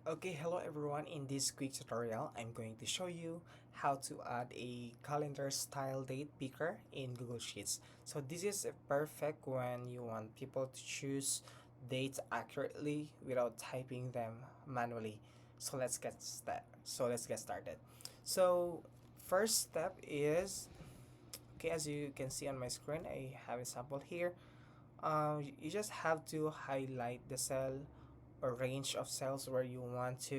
Okay, hello everyone. In this quick tutorial, I'm going to show you how to add a calendar style date picker in Google Sheets. So this is perfect when you want people to choose dates accurately without typing them manually. So let's get started. So first step is, okay, as you can see on my screen, I have a sample here. You just have to highlight the cell or range of cells where you want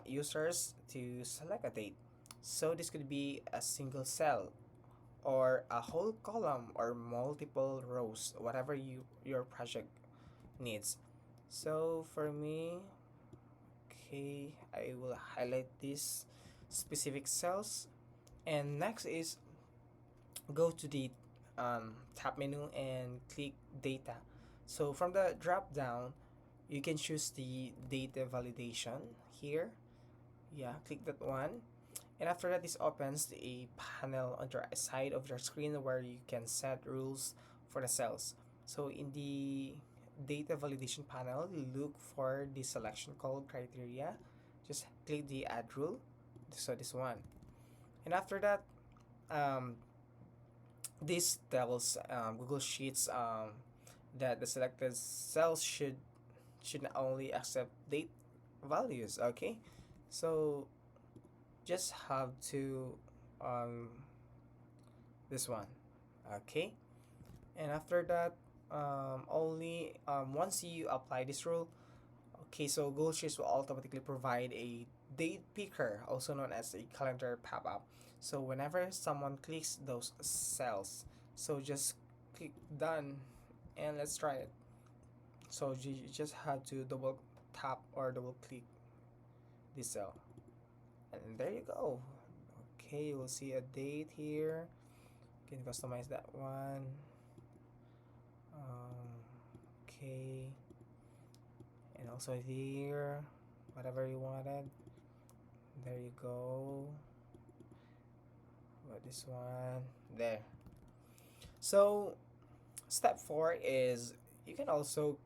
users to select a date. So this could be a single cell or a whole column or multiple rows, whatever your project needs. So for me, okay, I will highlight these specific cells, and next is go to the tab menu and click data. So from the drop down, you can choose the data validation here. Yeah, click that one. And after that, this opens a panel on the right side of your screen where you can set rules for the cells. So in the data validation panel, look for the selection code criteria. Just click the add rule. So this one. And after that, um, this tells Google Sheets that the selected cells should not only accept date values. Okay, so just have to um this one. Okay, and after that, only once you apply this rule, okay, so Google Sheets will automatically provide a date picker, also known as a calendar pop-up. So whenever someone clicks those cells, so just click done, and let's try it. So you just have to double tap or double click this cell, and there you go. Okay, you will see a date here. You can customize that one. Okay, and also here, whatever you wanted. There you go. What this one? There. So step 4 is you can also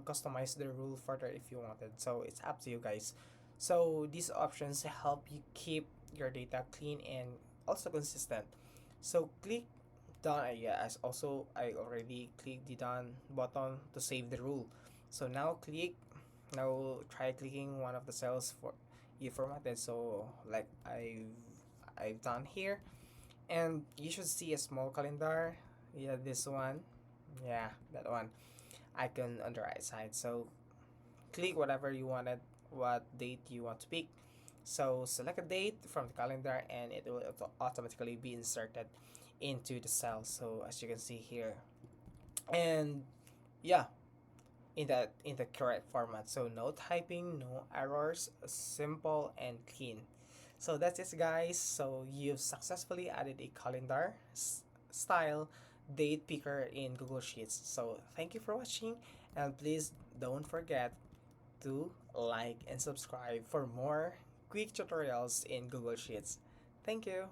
customize the rule further if you wanted. So it's up to you guys. So these options help you keep your data clean and also consistent. So click done. Yeah, as also I already clicked the done button to save the rule. So now try clicking one of the cells for you formatted. So like I've done here, and you should see a small calendar. Yeah, this one. Yeah, that one. Icon on the right side. So click whatever you wanted, what date you want to pick. So select a date from the calendar, and it will automatically be inserted into the cell. So as you can see here, and yeah, in the correct format. So no typing, no errors, simple and clean. So that's it, guys. So you've successfully added a calendar style date picker in Google Sheets. So thank you for watching, and please don't forget to like and subscribe for more quick tutorials in Google Sheets. Thank you.